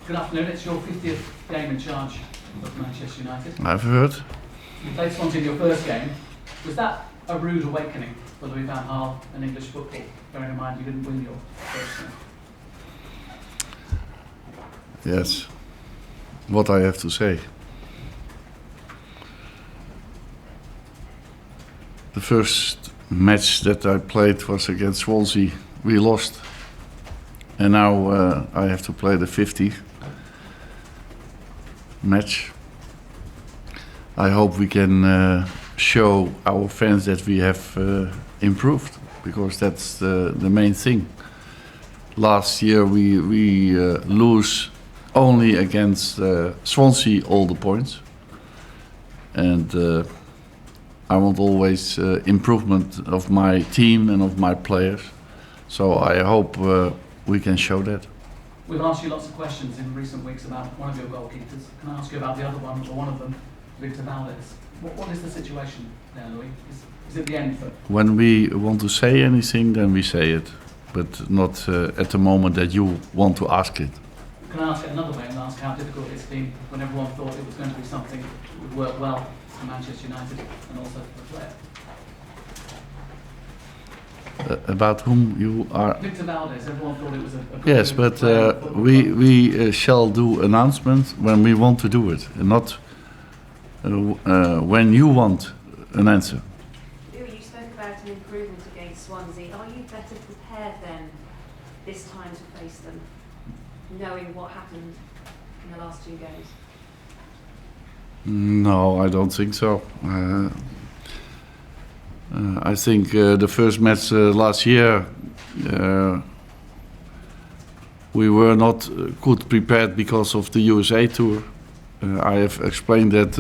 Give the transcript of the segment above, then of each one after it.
Good afternoon, it's your 50th game in charge of Manchester United. I've heard. You played Swansea in your first game. Was that a rude awakening for Louis van Gaal and English football, bearing in mind you didn't win your first game? Yes. What I have to say. The first match that I played was against Swansea. We lost. And now I have to play the 50th match. I hope we can show our fans that we have improved, because that's the main thing. Last year we lose only against Swansea all the points, and I want always improvement of my team and of my players. So I hope we can show that. We've asked you lots of questions in recent weeks about one of your goalkeepers. Can I ask you about the other one, or one of them, Victor Valdez? What is the situation there, Louis? Is it the end for? When we want to say anything, then we say it, but not at the moment that you want to ask it. Can I ask it another way and ask how difficult it's been when everyone thought it was going to be something that would work well for Manchester United and also for the player? About whom you are? Victor Valdez, everyone thought it was a yes, but we shall do announcements when we want to do it, and not when you want an answer. Louis, you spoke about an improvement against Swansea. Are you better prepared then this time to face them, knowing what happened in the last two games? No, I don't think so. I think the first match last year we were not good prepared because of the USA tour. I have explained that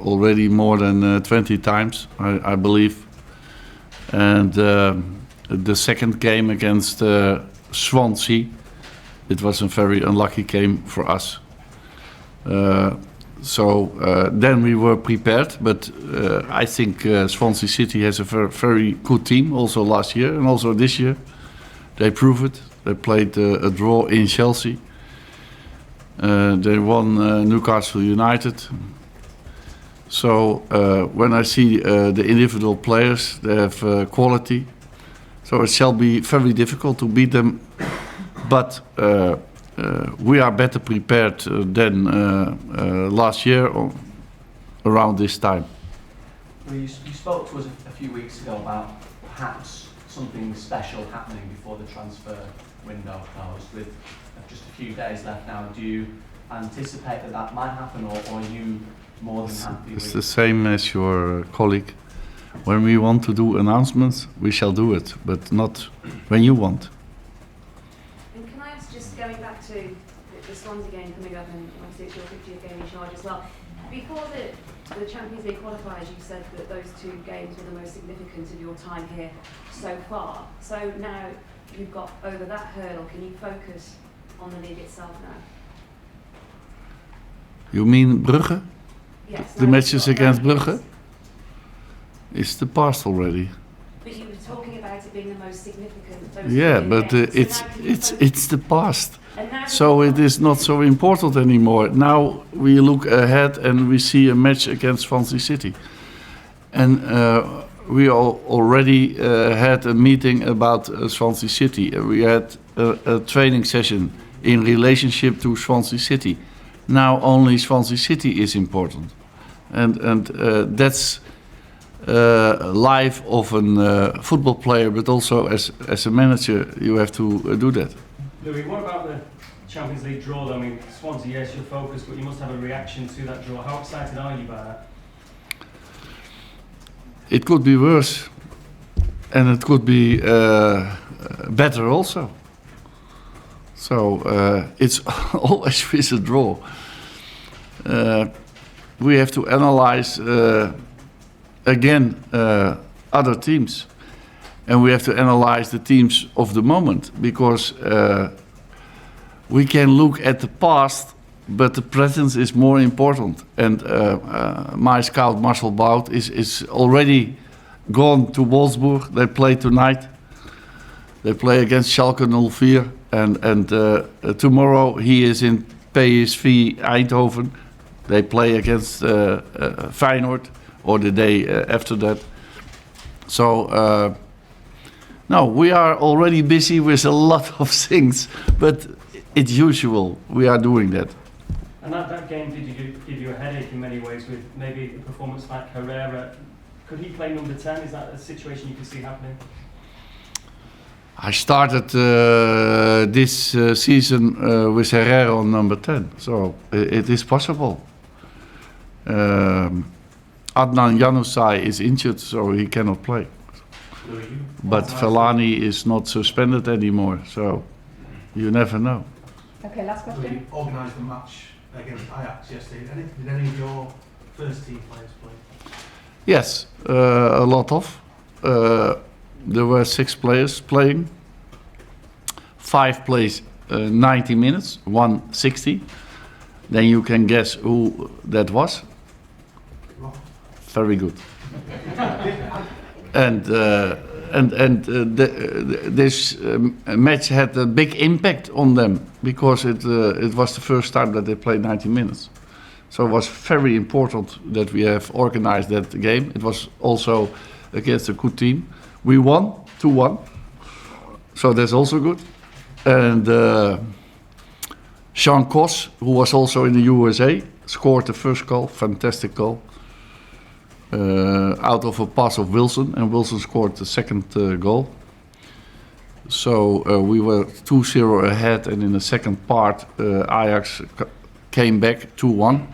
already more than 20 times, I believe. And the second game against Swansea, it was a very unlucky game for us. So then we were prepared, but I think Swansea City has a very good team, also last year and also this year. They prove it. They played a draw in Chelsea. They won Newcastle United. So when I see the individual players, they have quality. So it shall be very difficult to beat them, but we are better prepared than last year or around this time. Well, you spoke to us a few weeks ago about perhaps something special happening before the transfer window closed, with just a few days left now. Do you anticipate that might happen, or are you more than happy with? It's the same as your colleague. When we want to do announcements, we shall do it, but not when you want. Going back to the Swansea game coming up, and obviously it's your 50th game in charge as well. Before the Champions League qualifiers, you said that those two games were the most significant of your time here so far. So now you've got over that hurdle, can you focus on the league itself now? You mean Brugge? Yes. The matches against Brugge? It's the past already. But you were talking about it being the most significant. Yeah, but it's the past. So it is not so important anymore. Now we look ahead and we see a match against Swansea City. And we already had a meeting about Swansea City. We had a training session in relationship to Swansea City. Now only Swansea City is important. And that's life of a football player, but also as a manager, you have to do that. Louis, what about the Champions League draw? I mean, Swansea, yes, your focus, but you must have a reaction to that draw. How excited are you by that? It could be worse, and it could be better also. So it's always with a draw. We have to analyze again other teams, and we have to analyze the teams of the moment, because we can look at the past, but the present is more important. And my scout Marcel Bout is already gone to Wolfsburg. They play tonight. They play against Schalke 04, and tomorrow he is in PSV Eindhoven. They play against Feyenoord, or the day after that. So, no, we are already busy with a lot of things, but it's usual. We are doing that. And that game did give you a headache in many ways with maybe a performance like Herrera. Could he play number 10? Is that a situation you can see happening? I started this season with Herrera on number 10, so it is possible. Adnan Januzaj is injured, so he cannot play. But Fellaini is not suspended anymore, so you never know. Okay, last question. We organised a match against Ajax yesterday. Did any of your first team players play? Yes, a lot of. There were 6 players playing. 5 plays 90 minutes, 1 60. Then you can guess who that was. Very good. This match had a big impact on them because it was the first time that they played 90 minutes. So it was very important that we have organized that game. It was also against a good team. We won 2-1, so that's also good. And Sean Kos, who was also in the USA, scored the first goal, fantastic goal. Out of a pass of Wilson, and Wilson scored the second goal. So we were 2-0 ahead, and in the second part, Ajax came back 2-1.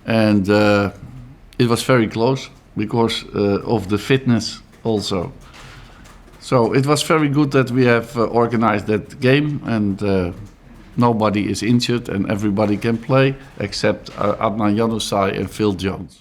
And it was very close because of the fitness also. So it was very good that we have organized that game, and nobody is injured and everybody can play except Adnan Januzaj and Phil Jones.